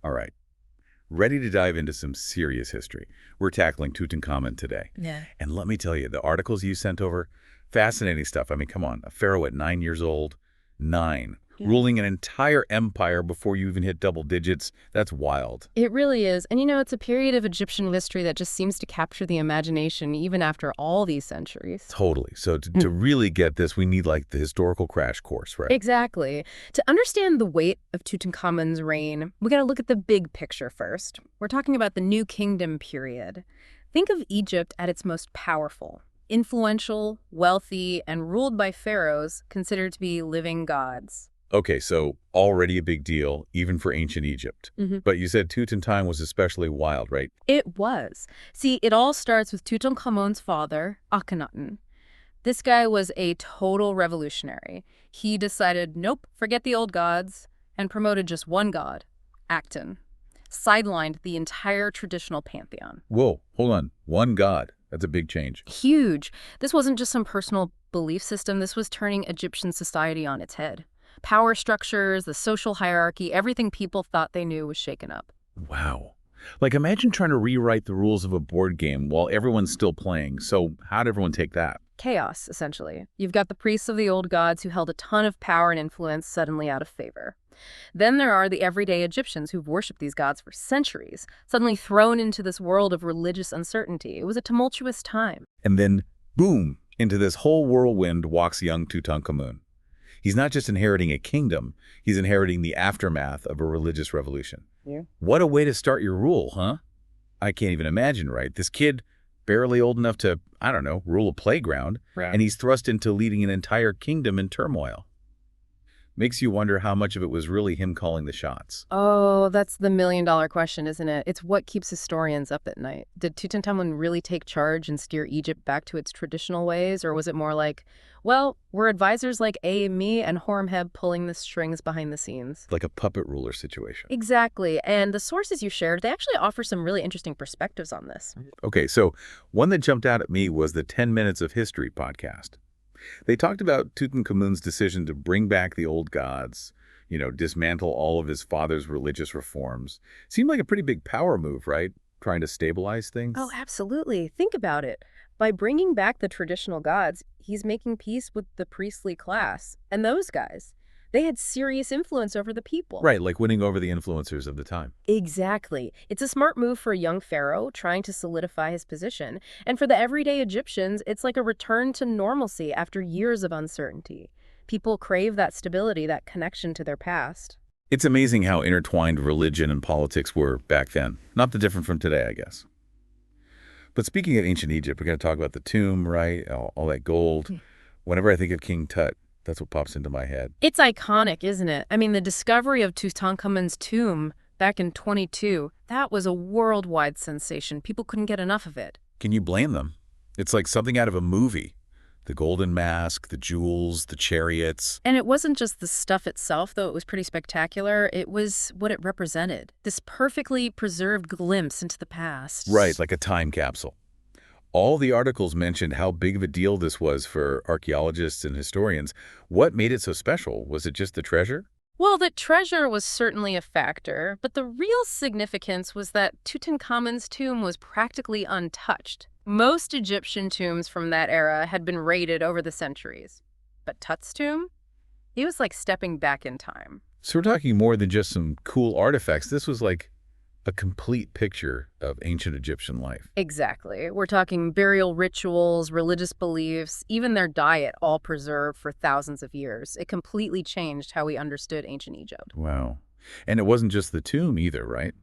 All right. Ready to dive into some serious history. We're tackling Tutankhamun today. Yeah. And let me tell you, the articles you sent over, fascinating stuff. I mean, come on, a pharaoh at 9 years old, 9, ruling an entire empire before you even hit double digits. That's wild. It really is. And it's a period of Egyptian history that just seems to capture the imagination even after all these centuries. Totally. So to really get this, we need like the historical crash course, right? Exactly. To understand the weight of Tutankhamun's reign, we got to look at the big picture first. We're talking about the New Kingdom period. Think of Egypt at its most powerful, influential, wealthy, and ruled by pharaohs considered to be living gods. Okay, so already a big deal, even for ancient Egypt. But you said Tutankhamun was especially wild, right? It was. See, it all starts with Tutankhamun's father, Akhenaten. This guy was a total revolutionary. He decided, nope, forget the old gods, and promoted just one god, Acton. Sidelined the entire traditional pantheon. Whoa, hold on. One god. That's a big change. Huge. This wasn't just some personal belief system. This was turning Egyptian society on its head. Power structures, the social hierarchy, everything people thought they knew was shaken up. Wow. Like imagine trying to rewrite the rules of a board game while everyone's still playing. So how'd everyone take that? Chaos, essentially. You've got the priests of the old gods who held a ton of power and influence suddenly out of favor. Then there are the everyday Egyptians who've worshipped these gods for centuries, suddenly thrown into this world of religious uncertainty. It was a tumultuous time. And then, boom, into this whole whirlwind walks young Tutankhamun. He's not just inheriting a kingdom, he's inheriting the aftermath of a religious revolution. Yeah. What a way to start your rule, huh? I can't even imagine, right? This kid, barely old enough to, I don't know, rule a playground, and he's thrust into leading an entire kingdom in turmoil. Makes you wonder how much of it was really him calling the shots. Oh, that's the million-dollar question, isn't it? It's what keeps historians up at night. Did Tutankhamun really take charge and steer Egypt back to its traditional ways, or was it more like, well, we're advisors like me and Horemheb pulling the strings behind the scenes? Like a puppet ruler situation. Exactly. And the sources you shared, they actually offer some really interesting perspectives on this. Okay, so one that jumped out at me was the 10 Minutes of History podcast. They talked about Tutankhamun's decision to bring back the old gods, dismantle all of his father's religious reforms. Seemed like a pretty big power move, right? Trying to stabilize things. Oh, absolutely. Think about it. By bringing back the traditional gods, he's making peace with the priestly class. And those guys, they had serious influence over the people. Right, like winning over the influencers of the time. Exactly. It's a smart move for a young pharaoh trying to solidify his position. And for the everyday Egyptians, it's like a return to normalcy after years of uncertainty. People crave that stability, that connection to their past. It's amazing how intertwined religion and politics were back then. Not that different from today, I guess. But speaking of ancient Egypt, we're going to talk about the tomb, right? All that gold. Whenever I think of King Tut, that's what pops into my head. It's iconic, isn't it? I mean, the discovery of Tutankhamun's tomb back in 22, that was a worldwide sensation. People couldn't get enough of it. Can you blame them? It's like something out of a movie. The golden mask, the jewels, the chariots. And it wasn't just the stuff itself, though it was pretty spectacular. It was what it represented. This perfectly preserved glimpse into the past. Right, like a time capsule. All the articles mentioned how big of a deal this was for archaeologists and historians. What made it so special? Was it just the treasure? Well, the treasure was certainly a factor, but the real significance was that Tutankhamun's tomb was practically untouched. Most Egyptian tombs from that era had been raided over the centuries. But Tut's tomb? He was like stepping back in time. So we're talking more than just some cool artifacts. This was like a complete picture of ancient Egyptian life. Exactly. We're talking burial rituals, religious beliefs, even their diet, all preserved for thousands of years. It completely changed how we understood ancient Egypt. Wow. And it wasn't just the tomb either, right?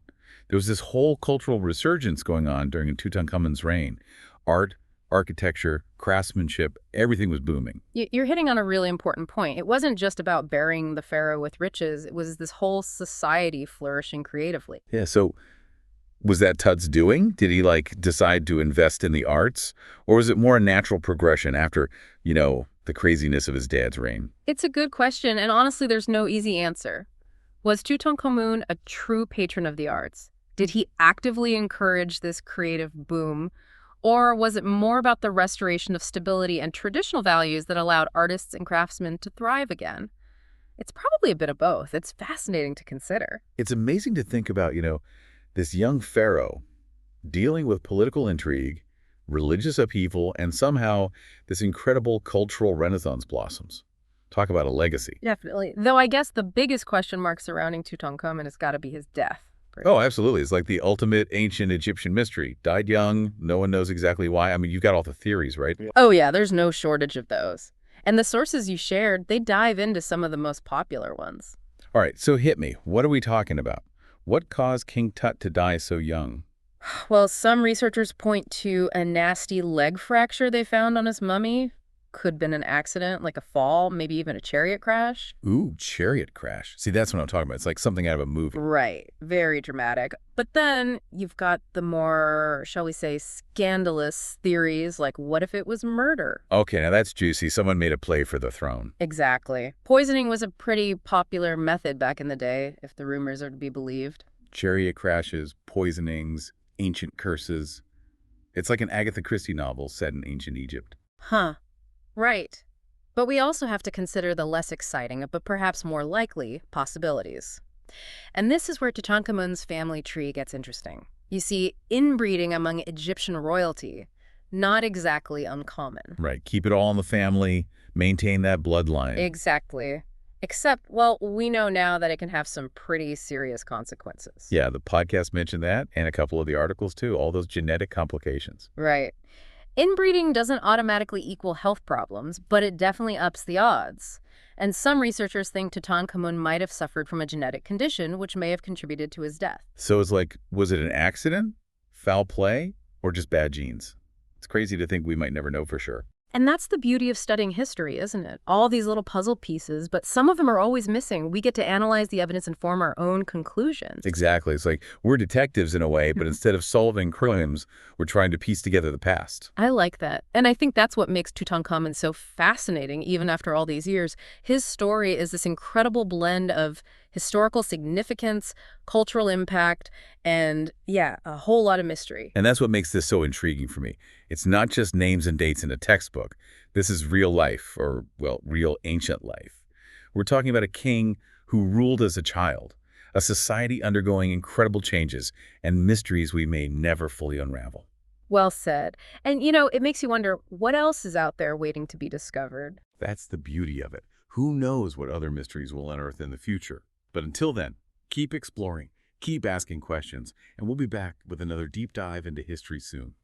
There was this whole cultural resurgence going on during Tutankhamun's reign. Art, architecture, craftsmanship, everything was booming. You're hitting on a really important point. It wasn't just about burying the pharaoh with riches. It was this whole society flourishing creatively. Yeah, so was that Tut's doing? Did he decide to invest in the arts? Or was it more a natural progression after, the craziness of his dad's reign? It's a good question, and honestly, there's no easy answer. Was Tutankhamun a true patron of the arts? Did he actively encourage this creative boom? Or was it more about the restoration of stability and traditional values that allowed artists and craftsmen to thrive again? It's probably a bit of both. It's fascinating to consider. It's amazing to think about, this young pharaoh dealing with political intrigue, religious upheaval, and somehow this incredible cultural renaissance blossoms. Talk about a legacy. Definitely. Though I guess the biggest question mark surrounding Tutankhamun has got to be his death. Right? Oh, absolutely. It's like the ultimate ancient Egyptian mystery. Died young, no one knows exactly why. I mean, you've got all the theories, right? Yeah. Oh, yeah, there's no shortage of those. And the sources you shared, they dive into some of the most popular ones. All right, so hit me. What are we talking about? What caused King Tut to die so young? Well, some researchers point to a nasty leg fracture they found on his mummy. Could have been an accident, like a fall, maybe even a chariot crash. Ooh, chariot crash. See, that's what I'm talking about. It's like something out of a movie. Right. Very dramatic. But then you've got the more, shall we say, scandalous theories, like what if it was murder? Okay, now that's juicy. Someone made a play for the throne. Exactly. Poisoning was a pretty popular method back in the day, if the rumors are to be believed. Chariot crashes, poisonings, ancient curses. It's like an Agatha Christie novel set in ancient Egypt. Huh. Right. But we also have to consider the less exciting, but perhaps more likely, possibilities. And this is where Tutankhamun's family tree gets interesting. You see, inbreeding among Egyptian royalty, not exactly uncommon. Right. Keep it all in the family, maintain that bloodline. Exactly. Except, well, we know now that it can have some pretty serious consequences. Yeah, the podcast mentioned that, and a couple of the articles too, all those genetic complications. Right. Inbreeding doesn't automatically equal health problems, but it definitely ups the odds. And some researchers think Tutankhamun might have suffered from a genetic condition which may have contributed to his death. So it's like, was it an accident, foul play, or just bad genes? It's crazy to think we might never know for sure. And that's the beauty of studying history, isn't it? All these little puzzle pieces, but some of them are always missing. We get to analyze the evidence and form our own conclusions. Exactly. It's like we're detectives in a way, but instead of solving crimes, we're trying to piece together the past. I like that. And I think that's what makes Tutankhamun so fascinating, even after all these years. His story is this incredible blend of historical significance, cultural impact, and, yeah, a whole lot of mystery. And that's what makes this so intriguing for me. It's not just names and dates in a textbook. This is real life, or, well, real ancient life. We're talking about a king who ruled as a child, a society undergoing incredible changes and mysteries we may never fully unravel. Well said. And, it makes you wonder, what else is out there waiting to be discovered? That's the beauty of it. Who knows what other mysteries we'll unearth in the future? But until then, keep exploring, keep asking questions, and we'll be back with another deep dive into history soon.